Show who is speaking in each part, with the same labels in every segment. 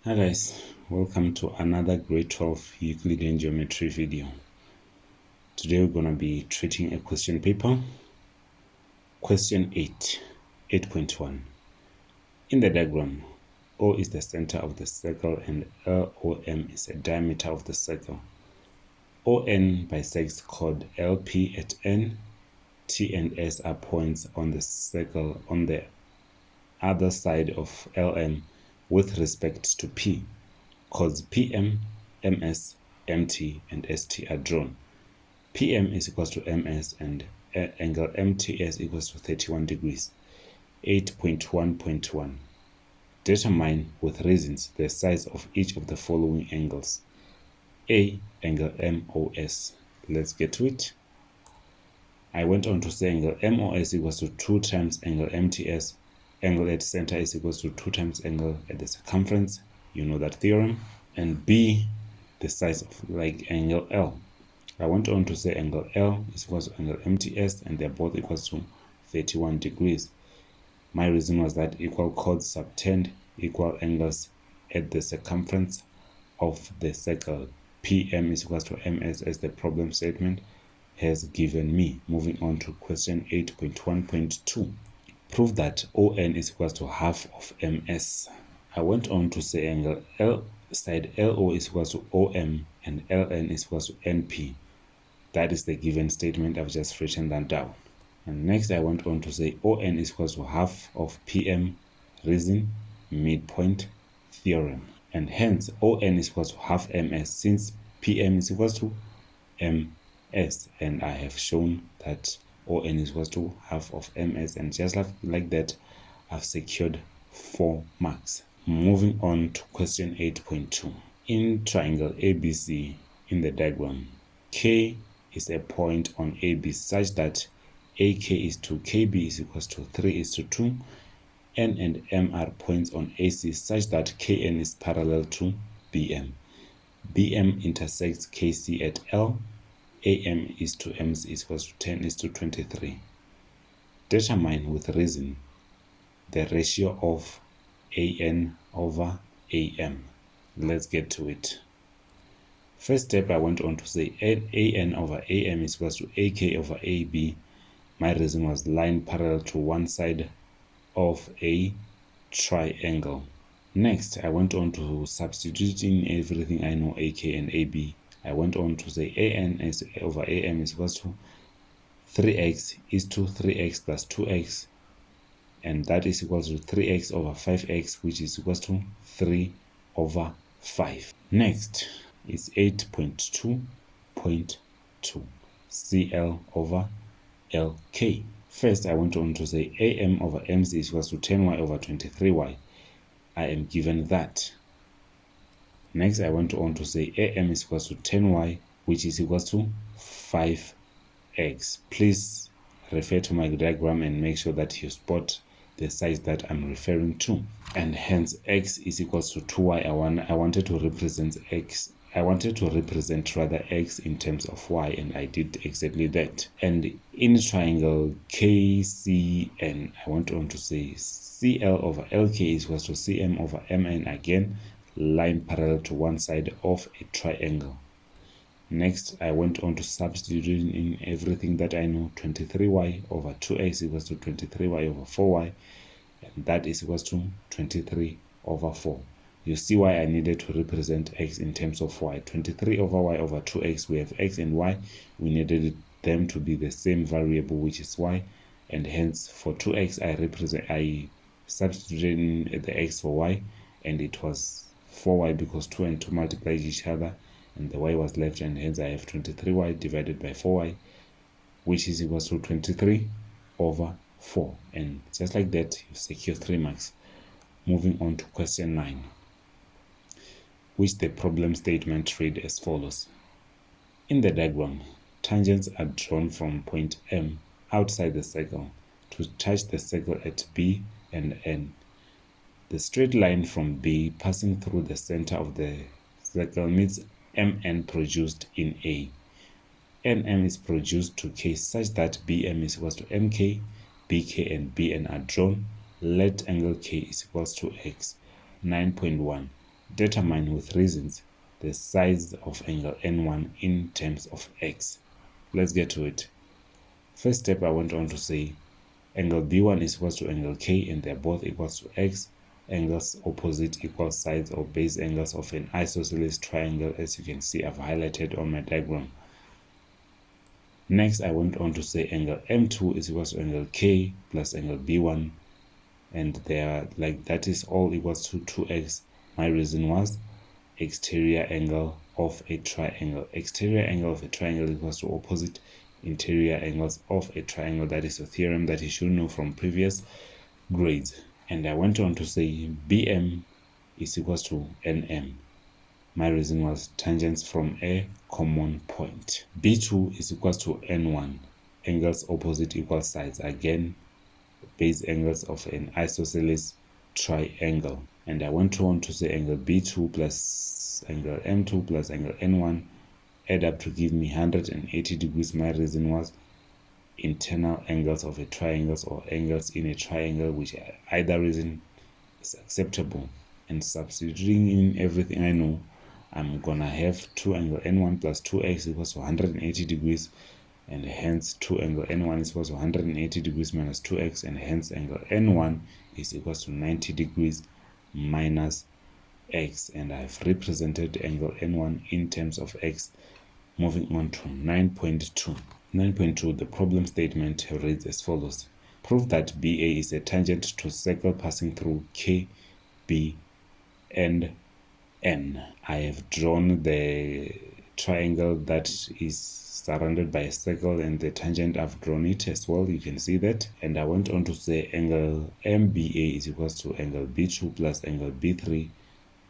Speaker 1: Hi guys, welcome to another grade 12 Euclidean Geometry video. Today we're going to be treating a question paper. Question 8.1. In the diagram, O is the center of the circle and LOM is the diameter of the circle. ON bisects chord LP at N. T and S are points on the circle on the other side of LM with respect to P. Chords PM, MS, MT, and ST are drawn. PM is equals to MS and angle MTS equals to 31 degrees. 8.1.1. Determine with reasons the size of each of the following angles. A. Angle MOS. Let's get to it. I went on to say angle MOS equals to 2 times angle MTS. Angle at center is equals to 2 times angle at the circumference. You know that theorem. And B, the size of like angle L. I went on to say angle L is equals to angle MTS and they're both equals to 31 degrees. My reason was that equal chords subtend equal angles at the circumference of the circle. PM is equals to MS as the problem statement has given me. Moving on to question 8.1.2. Prove that ON is equals to half of MS. I went on to say angle L side LO is equals to OM and LN is equals to NP. That is the given statement. I've just written that down. And next I went on to say ON is equals to half of PM, reason, midpoint theorem. And hence ON is equals to half MS since PM is equals to MS. And I have shown that ON is equals to half of MS, and just like that I've secured 4 marks. Moving on to question 8.2. In triangle ABC in the diagram, K is a point on AB such that AK is to KB is equals to 3:2. N and M are points on AC such that KN is parallel to BM. BM intersects KC at L. AM is to MC is equals to 10:23. Determine with reason the ratio of AN over AM. Let's get to it. First step, I went on to say AN over AM is equals to AK over AB. My reason was line parallel to one side of a triangle. Next, I went on to substitute in everything I know, AK and AB. I went on to say AN is over AM is equals to 3x is to 3x plus 2x, and that is equals to 3x over 5x, which is equals to 3 over 5. Next is 8.2.2 CL over LK. First, I went on to say AM over MC is equals to 10y over 23y. I am given that. Next, I went on to say AM is equals to 10y, which is equals to 5x. Please refer to my diagram and make sure that you spot the size that I'm referring to. And hence, x is equals to 2y. I wanted to represent x. I wanted to represent rather x in terms of y, and I did exactly that. And in triangle KCN, I went on to say CL over LK is equals to CM over MN, again, line parallel to one side of a triangle. Next, I went on to substitute in everything that I know. 23y over 2x equals to 23y over 4y, and that is equals to 23 over 4. You see why I needed to represent x in terms of y. 23 over y over 2x, we have x and y. We needed them to be the same variable, which is y, and hence for 2x I substituted in the x for y, and it was 4y because 2 and 2 multiplied each other, and the y was left, and hence I have 23y divided by 4y, which is equals to 23 over 4. And just like that, you secure 3 marks. Moving on to question 9, which the problem statement read as follows. In the diagram, tangents are drawn from point M outside the circle to touch the circle at B and N. The straight line from B passing through the center of the circle meets MN produced in A. NM is produced to K such that BM is equals to MK, BK and BN are drawn. Let angle K is equals to X. 9.1. Determine with reasons the size of angle N1 in terms of x. Let's get to it. First step, I went on to say angle B1 is equal to angle K and they're both equals to x. Angles opposite equal sides or base angles of an isosceles triangle, as you can see I've highlighted on my diagram. Next, I went on to say angle M2 is equal to angle K plus angle B1, and they are like that is all equals to 2x. My reason was exterior angle of a triangle. Exterior angle of a triangle equals to opposite interior angles of a triangle. That is a theorem that you should know from previous grades. And I went on to say BM is equals to NM. My reason was tangents from a common point. B2 is equals to N1. Angles opposite equal sides. Again, base angles of an isosceles triangle. And I went on to say angle B2 plus angle M2 plus angle N1 add up to give me 180 degrees. My reason was internal angles of a triangle or angles in a triangle, which either reason is acceptable. And substituting in everything I know, I'm gonna have 2 angle N1 plus 2x equals to 180 degrees, and hence 2 angle N1 is equals to 180 degrees minus 2x, and hence angle N1 is equals to 90 degrees minus x. And I've represented angle N1 in terms of x. Moving on to 9.2. 9.2, the problem statement reads as follows. Prove that BA is a tangent to circle passing through K, B, and N. I have drawn the triangle that is surrounded by a circle, and the tangent I've drawn it as well. You can see that. And I went on to say angle MBA is equals to angle B2 plus angle B3,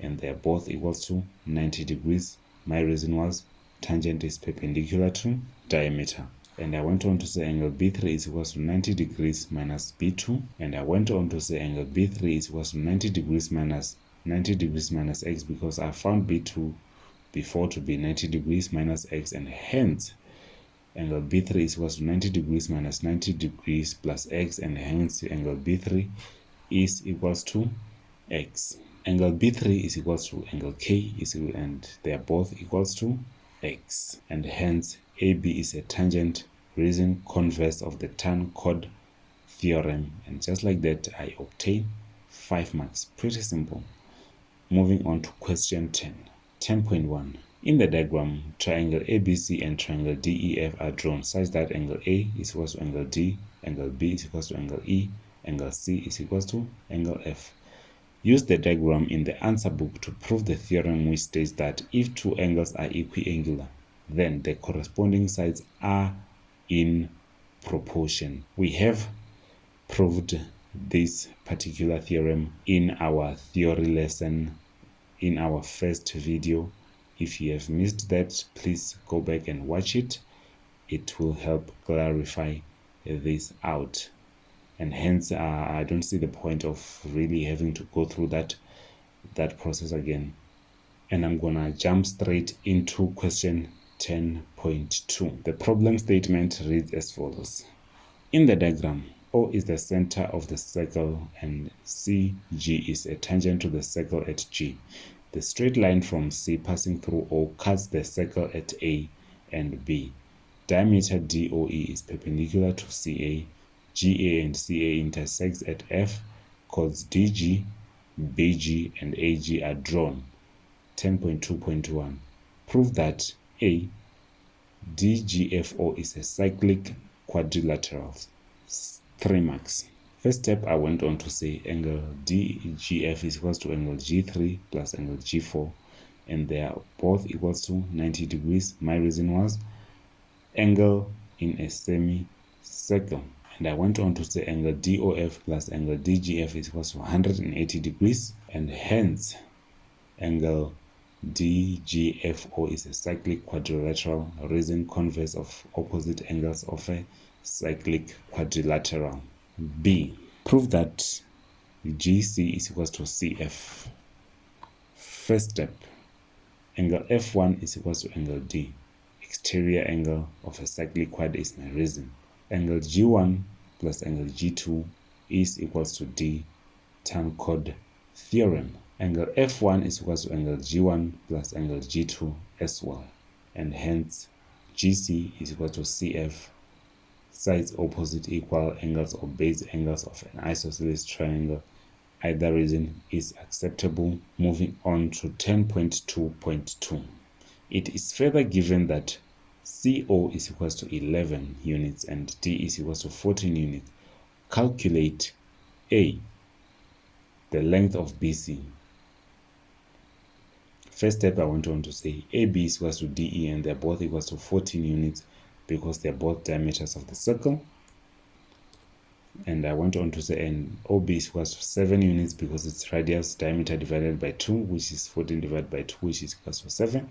Speaker 1: and they're both equals to 90 degrees. My reason was tangent is perpendicular to diameter. And I went on to say angle B3 is equals to 90 degrees minus B2. And I went on to say angle B3 is equals to 90 degrees minus x, because I found B2 before to be 90 degrees minus x, and hence angle B3 is equals to 90 degrees minus 90 degrees plus x, and hence angle B3 is equals to x. Angle B3 is equals to angle K and they are both equals to x, and hence AB is a tangent, reason converse of the tan-chord theorem. And just like that, I obtain 5 marks. Pretty simple. Moving on to question 10. 10.1. In the diagram, triangle ABC and triangle DEF are drawn such that angle A is equals to angle D, angle B is equals to angle E, angle C is equals to angle F. Use the diagram in the answer book to prove the theorem which states that if two angles are equiangular, then the corresponding sides are in proportion. We have proved this particular theorem in our theory lesson in our first video. If you have missed that, please go back and watch it. It will help clarify this out. And hence, I don't see the point of really having to go through that process again. And I'm gonna jump straight into question 10.2. The problem statement reads as follows. In the diagram, O is the center of the circle and CG is a tangent to the circle at G. The straight line from C passing through O cuts the circle at A and B. Diameter DOE is perpendicular to CA. GA and CA intersects at F. Chords DG, BG, and AG are drawn. 10.2.1. Prove that A, DGFO is a cyclic quadrilateral. 3 marks. First step, I went on to say angle DGF is equals to angle G3 plus angle G4, and they are both equals to 90 degrees. My reason was angle in a semicircle. And I went on to say angle DOF plus angle DGF is equals to 180 degrees, and hence angle DGFO is a cyclic quadrilateral, reason converse of opposite angles of a cyclic quadrilateral. B. Prove that GC is equals to CF. First step, angle F1 is equals to angle D. Exterior angle of a cyclic quad is my reason. Angle G1 plus angle G2 is equals to D, tan-chord theorem. Angle F1 is equal to angle G1 plus angle G2 as well. And hence GC is equal to CF, sides opposite equal angles or base angles of an isosceles triangle. Either reason is acceptable. Moving on to 10.2.2. It is further given that CO is equal to 11 units and D is equal to 14 units. Calculate A, the length of BC. First step, I want to say AB is equal to DE and they're both equal to 14 units because they're both diameters of the circle. And I went on to say and OB is equal to 7 units because it's radius diameter divided by 2, which is 14 divided by 2, which is equal to 7.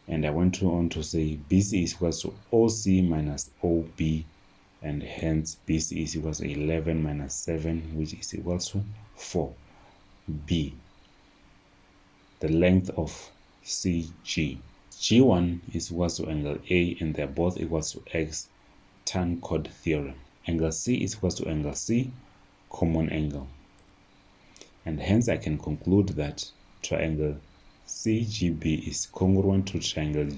Speaker 1: And I went on to say BC is equal to OC minus OB, and hence BC is equal to 11 minus 7, which is equal to 4. B, the length of CG. G1 is equal to angle A and they're both equal to X, tan chord theorem. Angle C is equal to angle C, common angle. And hence I can conclude that triangle CGB is congruent to triangle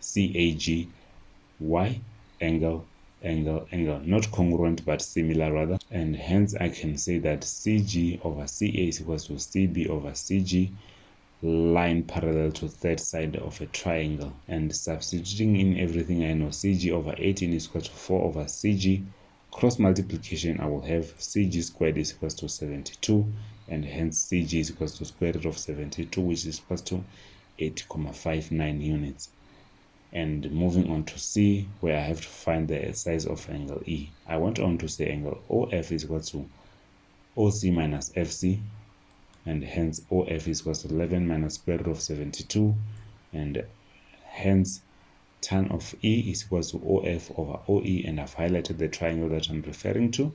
Speaker 1: CAG. Why? Angle, angle, angle. Not congruent, but similar rather. And hence I can say that CG over CA is equal to CB over CG, line parallel to third side of a triangle. And substituting in everything I know, CG over 18 is equal to 4 over CG. Cross multiplication, I will have CG squared is equal to 72, and hence CG is equal to square root of 72, which is equal to 8.59 units. And moving on to C, where I have to find the size of angle E. I went on to say angle OF is equal to OC minus FC, and hence OF is equal to 11 minus square root of 72, and hence tan of E is equal to OF over OE, and I've highlighted the triangle that I'm referring to.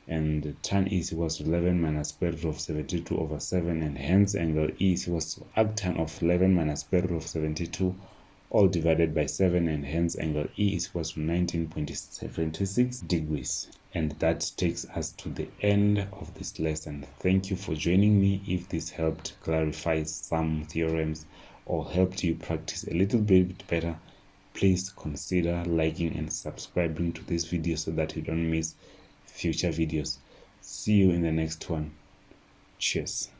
Speaker 1: And tan E is equal to 11 minus square root of 72 over 7, and hence angle E is equal to arctan of 11 minus square root of 72, all divided by 7, and hence angle E is equal to 19.76 degrees. And that takes us to the end of this lesson. Thank you for joining me. If this helped clarify some theorems or helped you practice a little bit better, please consider liking and subscribing to this video so that you don't miss future videos. See you in the next one. Cheers.